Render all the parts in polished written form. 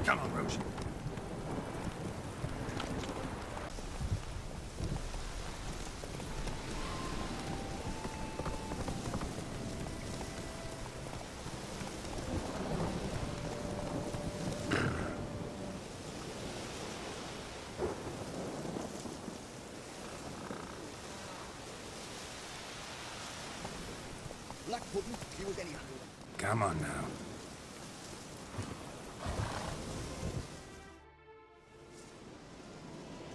Come on, Roche. Black pudding, if you was any. Come on now.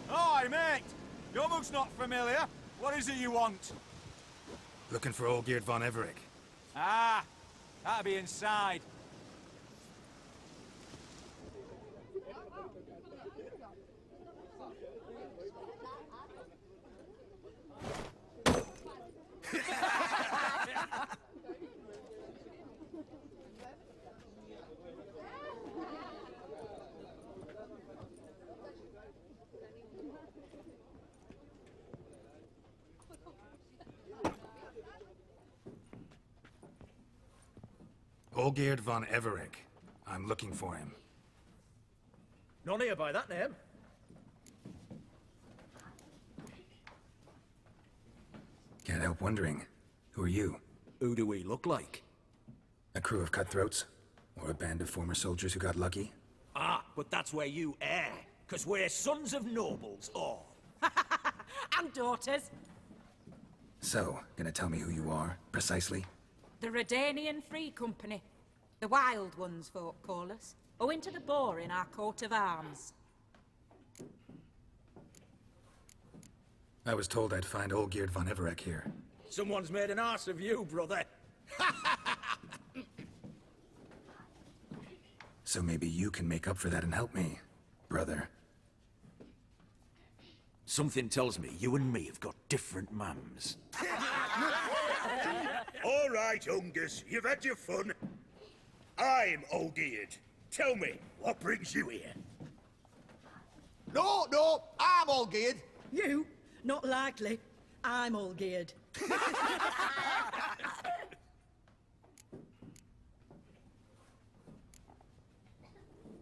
Hi, mate! Your mug's not familiar. What is it you want? Looking for old Geert von Everich. Ah, that'll be inside. Old Geert von Everich. I'm looking for him. None here by that name. Can't help wondering. Who are you? Who do we look like? A crew of cutthroats? Or a band of former soldiers who got lucky? Ah, but that's where you err. 'Cause we're sons of nobles, all. And daughters. So, gonna tell me who you are, precisely? The Redanian Free Company. The Wild Ones, folk call us. Owing to the boar in our coat of arms. I was told I'd find old Geert von Everich here. Someone's made an arse of you, brother. So maybe you can make up for that and help me, brother. Something tells me you and me have got different mums. All right, Ungus, you've had your fun. I'm old Geert. Tell me, what brings you here? No, I'm all geared. You? Not likely. I'm all geared.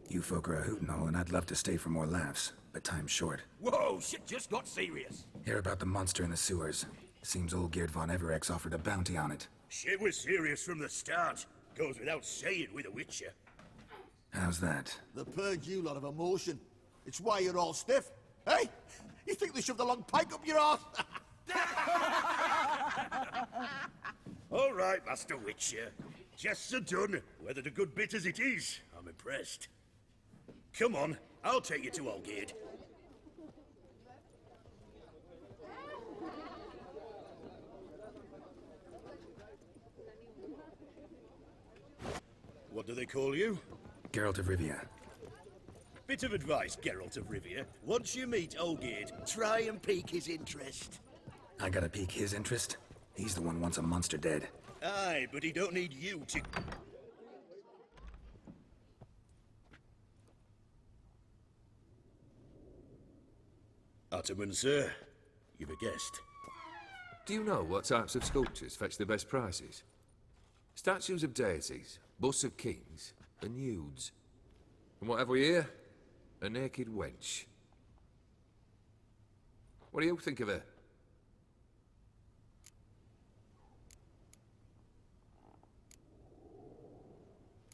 You folk are a hoot and all, and I'd love to stay for more laughs, but time's short. Whoa, shit just got serious. Hear about the monster in the sewers. Seems old Geert von Everich offered a bounty on it. Shit was serious from the start. Goes without saying with a Witcher. How's that? They purge you lot of emotion. It's why you're all stiff. Hey, you think they shoved a long pike up your arse? All right, Master Witcher. Jests are done. Whether the good bit as it is, I'm impressed. Come on, I'll take you to Olgerd. What do they call you? Geralt of Rivia. Bit of advice, Geralt of Rivia. Once you meet Olgerd, try and pique his interest. I gotta pique his interest? He's the one wants a monster dead. Aye, but he don't need you to... Ataman, sir. You've a guest. Do you know what types of sculptures fetch the best prices? Statues of deities, busts of kings, and nudes. And what have we here? A naked wench. What do you think of her?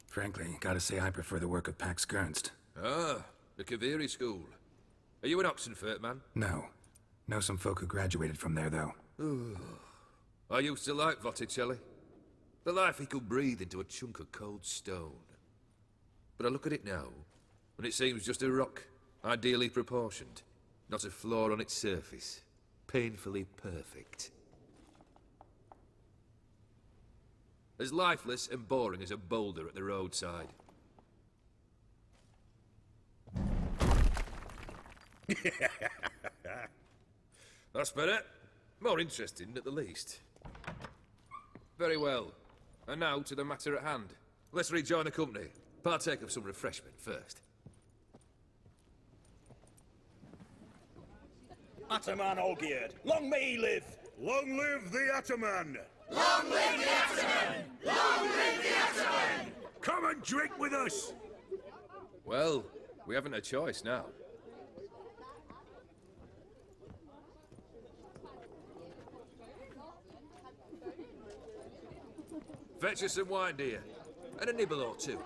Frankly, gotta say I prefer the work of Pax Gernst. Ah, the Kaviri school. Are you an Oxenfurt man? No. Know some folk who graduated from there, though. I used to like Botticelli. The life he could breathe into a chunk of cold stone. But I look at it now, and it seems just a rock, ideally proportioned. Not a flaw on its surface. Painfully perfect. As lifeless and boring as a boulder at the roadside. That's better. More interesting, at the least. Very well. And now to the matter at hand. Let's rejoin the company. Partake of some refreshment first. Ataman Olgerd, long may he live! Long live the Ataman! Long live the Ataman! Long live the Ataman! Come and drink with us! Well, we haven't a choice now. Fetch us some wine, dear. And a nibble or two.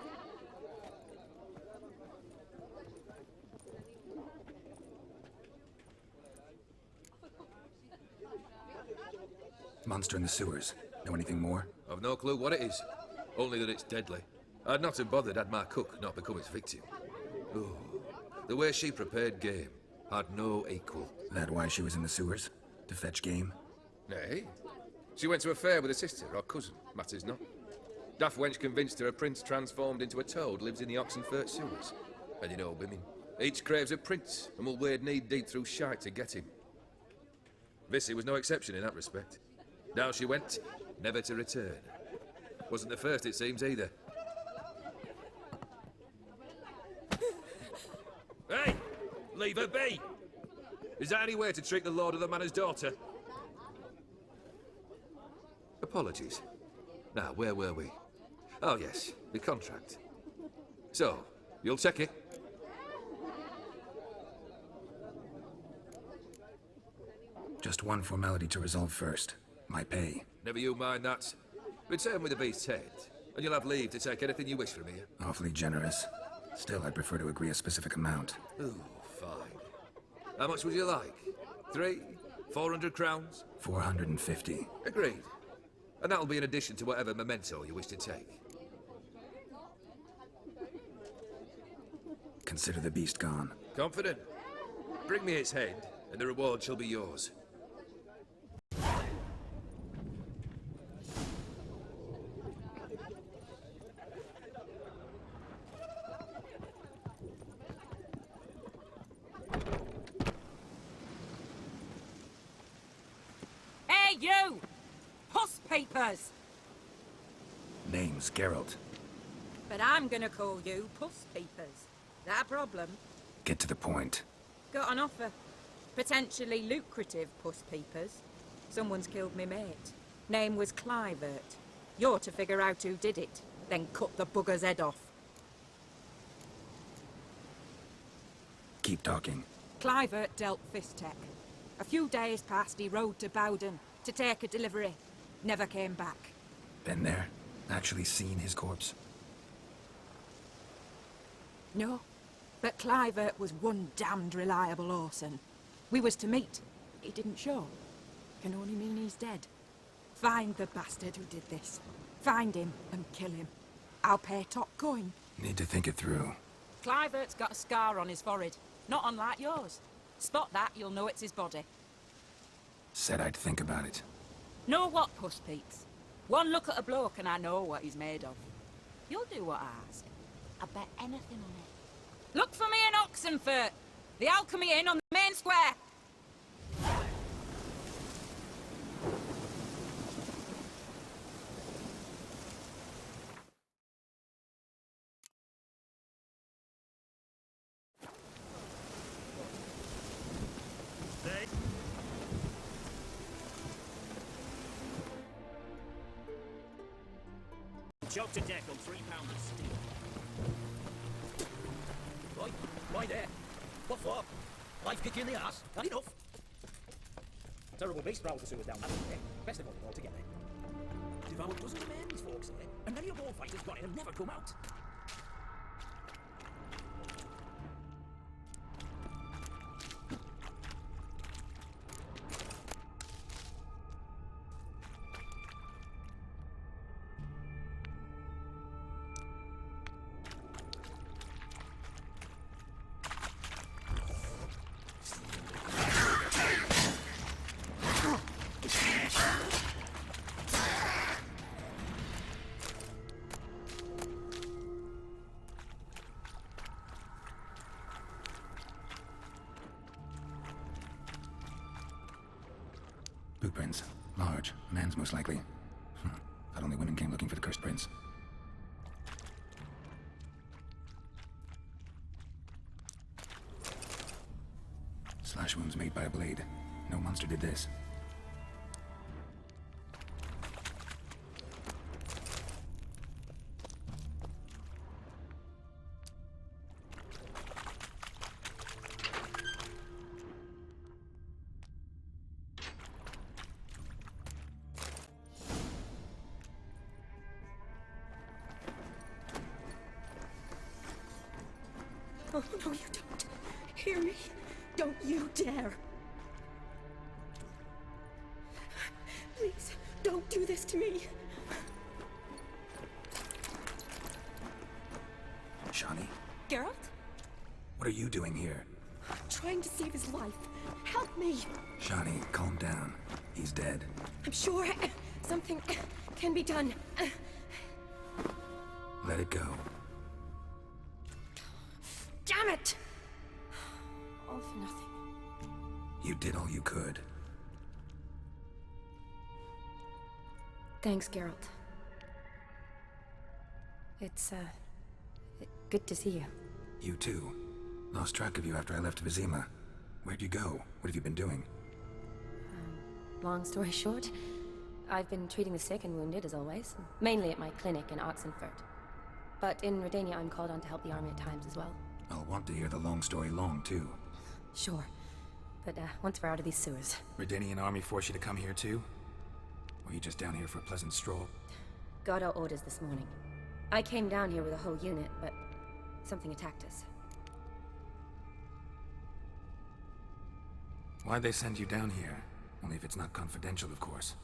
Monster in the sewers. Know anything more? I've no clue what it is. Only that it's deadly. I'd not have bothered had my cook not become its victim. Oh, the way she prepared game had no equal. That why she was in the sewers? To fetch game? Nay. She went to a fair with a sister or cousin, matters not. Daft wench convinced her a prince transformed into a toad lives in the Oxenfurt sewers. And you know women. Each craves a prince and will wade knee-deep through shite to get him. Vissy was no exception in that respect. Down she went, never to return. Wasn't the first, it seems, either. Hey! Leave her be! Is that any way to treat the lord of the manor's daughter? Apologies. Now, where were we? Oh, yes, the contract. So, you'll check it? Just one formality to resolve first. My pay. Never you mind that. Return with the beast's head, and you'll have leave to take anything you wish from me. Awfully generous. Still, I'd prefer to agree a specific amount. Ooh, fine. How much would you like? 400 crowns? 450. Agreed. And that'll be in addition to whatever memento you wish to take. Consider the beast gone. Confident? Bring me its head, and the reward shall be yours. Hey, you! Puss papers! Name's Geralt. But I'm gonna call you Puss Peepers. That a problem? Get to the point. Got an offer. Potentially lucrative Puss Peepers. Someone's killed me mate. Name was Clivert. You're to figure out who did it, then cut the bugger's head off. Keep talking. Clivert dealt Fistech. A few days past he rode to Bowden to take a delivery. Never came back. Been there? Actually seen his corpse? No, but Clivert was one damned reliable horseman. We was to meet. He didn't show. Can only mean he's dead. Find the bastard who did this. Find him and kill him. I'll pay top coin. Need to think it through. Clivert's got a scar on his forehead, not unlike yours. Spot that, you'll know it's his body. Said I'd think about it. Know what, Puss Peeps? One look at a bloke and I know what he's made of. You'll do what I ask. I bet anything on it. Look for me in Oxenfurt! The Alchemy Inn on the main square! Job to deck on £3 of steel. Right there. What for? Life kick you in the ass? Not enough. Terrible beast prowls the sewers down that way. Best of all to get there. Devoured dozens of men's folks there, and many a ball fighter's gone in and never come out. Blueprints. Large. Man's most likely. Thought only women came looking for the cursed prince. Slash wounds made by a blade. No monster did this. Oh, no, you don't. Hear me? Don't you dare. Please, don't do this to me. Shawnee, Geralt? what are you doing here? Trying to save his life. Help me. Shawnee, calm down. He's dead. I'm sure something can be done. Let it go. Damn it! All for nothing. You did all you could. Thanks, Geralt. It's, good to see you. You too. Lost track of you after I left Vizima. Where'd you go? What have you been doing? Long story short, I've been treating the sick and wounded, as always. Mainly at my clinic in Oxenfurt. But in Redania, I'm called on to help the army at times as well. I'll want to hear the long story long, too. Sure. But, once we're out of these sewers. Redanian army forced you to come here, too? Or are you just down here for a pleasant stroll? Got our orders this morning. I came down here with a whole unit, but something attacked us. Why'd they send you down here? Only if it's not confidential, of course.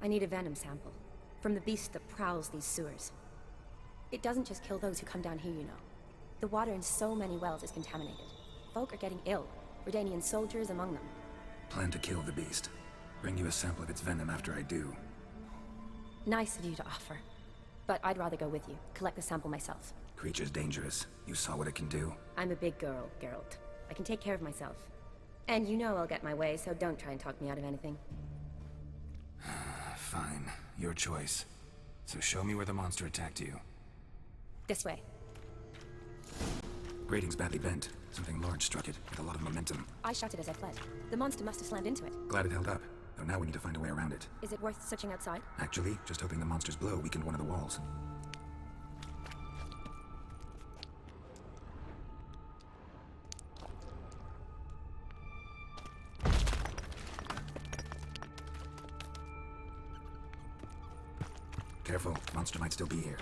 I need a venom sample. From the beast that prowls these sewers. It doesn't just kill those who come down here, you know. The water in so many wells is contaminated. Folk are getting ill. Redanian soldiers among them. Plan to kill the beast. Bring you a sample of its venom after I do. Nice of you to offer. But I'd rather go with you. Collect the sample myself. Creature's dangerous. You saw what it can do. I'm a big girl, Geralt. I can take care of myself. And you know I'll get my way, so don't try and talk me out of anything. Fine. Your choice. So show me where the monster attacked you. This way. Grating's badly bent. Something large struck it, with a lot of momentum. I shot it as I fled. The monster must have slammed into it. Glad it held up. Though now we need to find a way around it. Is it worth searching outside? Actually, just hoping the monster's blow weakened one of the walls. Careful, monster might still be here.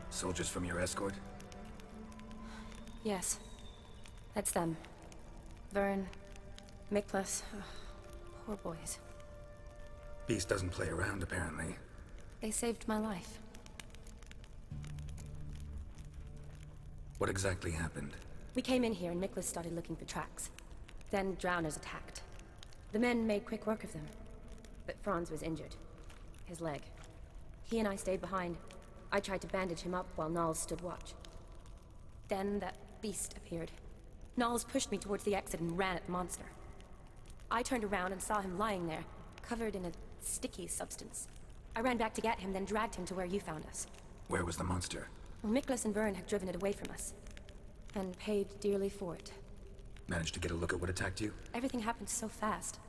Soldiers from your escort? Yes. That's them. Vern, Miklas. Poor boys. Beast doesn't play around, apparently. They saved my life. What exactly happened? We came in here and Miklas started looking for tracks. Then drowners attacked. The men made quick work of them. But Franz was injured. His leg. He and I stayed behind. I tried to bandage him up while Knowles stood watch. Then that beast appeared. Knowles pushed me towards the exit and ran at the monster. I turned around and saw him lying there, covered in a sticky substance. I ran back to get him, then dragged him to where you found us. Where was the monster? Well, Miklas and Vern had driven it away from us. And paid dearly for it. Managed to get a look at what attacked you? Everything happened so fast.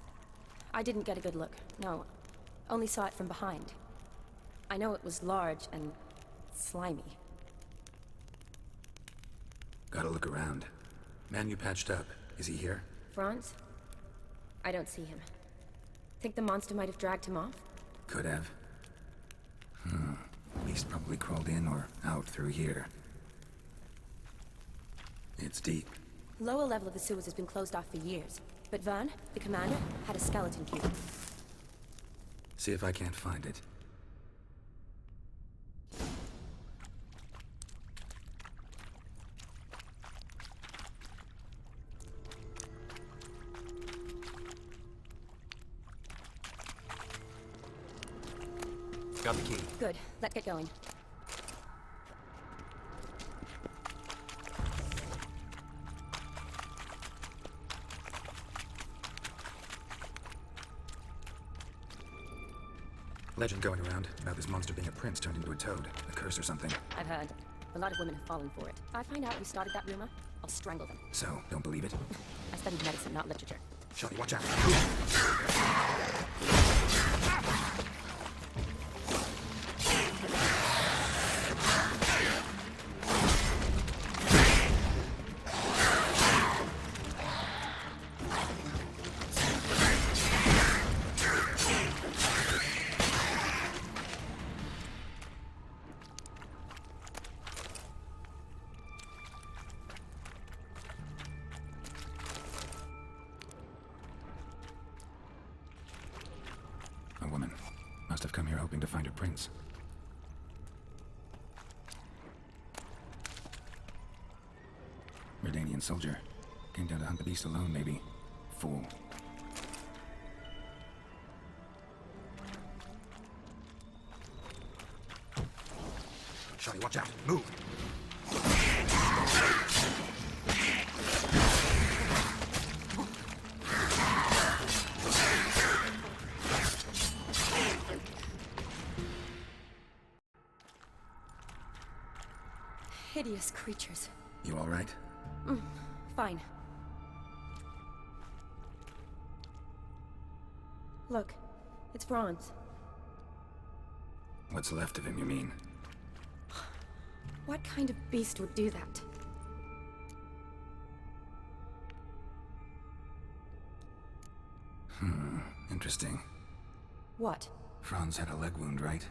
I didn't get a good look, no. Only saw it from behind. I know it was large and slimy. Gotta look around. Man you patched up. Is he here? Franz? I don't see him. Think the monster might have dragged him off? Could have. Beast probably crawled in or out through here. It's deep. Lower level of the sewers has been closed off for years. But Vern, the commander, had a skeleton cube. See if I can't find it. Got the key. Good. Let's get going. Legend going around about this monster being a prince turned into a toad. A curse or something. I've heard. A lot of women have fallen for it. If I find out who started that rumor, I'll strangle them. So, don't believe it? I studied medicine, not literature. Shawnee, watch out. come here hoping to find her prince. Redanian soldier. Came down to hunt the beast alone, maybe. Fool. Shawty, watch out. Move. Hideous creatures. You all right? Fine. Look, it's Franz. What's left of him, you mean? What kind of beast would do that? Interesting. What? Franz had a leg wound, right?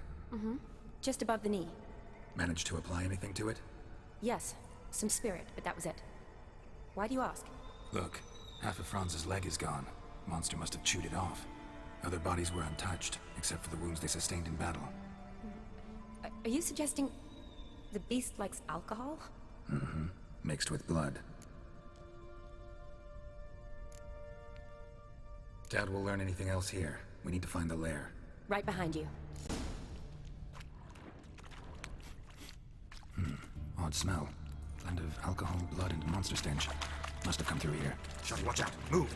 Just above the knee. Managed to apply anything to it? Yes, some spirit, but that was it. Why do you ask? Look, half of Franz's leg is gone. Monster must have chewed it off. Other bodies were untouched, except for the wounds they sustained in battle. Are you suggesting the beast likes alcohol? Mixed with blood. Doubt we'll learn anything else here. We need to find the lair. Right behind you. Odd smell. Blend of alcohol, blood, and monster stench. Must have come through here. Shawty, watch out. Move.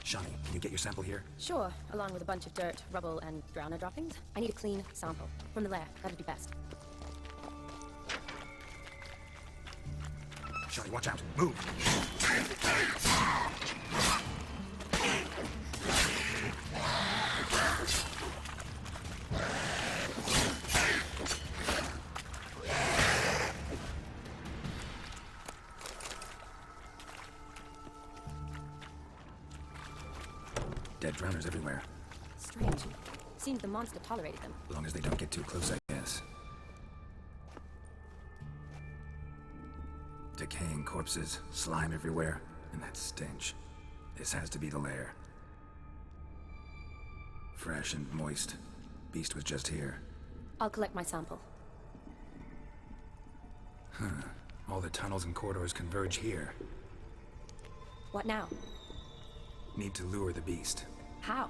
Shani, can you get your sample here? Sure, along with a bunch of dirt, rubble, and drowner droppings. I need a clean sample. From the lair, that'd be best. Shawty, watch out. Move. Dead drowners everywhere. Strange. Seems the monster tolerated them. As long as they don't get too close, I guess. Decaying corpses, slime everywhere, and that stench. This has to be the lair. Fresh and moist. Beast was just here. I'll collect my sample. All the tunnels and corridors converge here. What now? Need to lure the beast. How?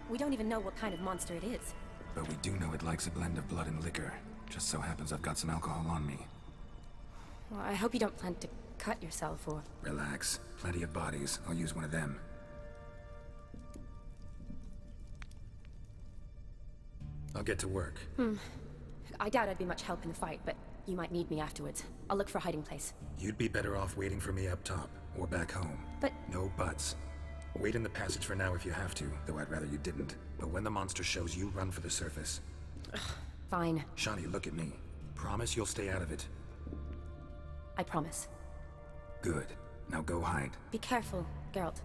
We don't even know what kind of monster it is. But we do know it likes a blend of blood and liquor. Just so happens I've got some alcohol on me. Well, I hope you don't plan to cut yourself or... Relax. Plenty of bodies. I'll use one of them. I'll get to work. I doubt I'd be much help in the fight, but you might need me afterwards. I'll look for a hiding place. You'd be better off waiting for me up top, or back home. But... No buts. Wait in the passage for now if you have to, though I'd rather you didn't. But when the monster shows you, run for the surface. Fine. Shani, look at me. Promise you'll stay out of it. I promise. Good. Now go hide. Be careful, Geralt.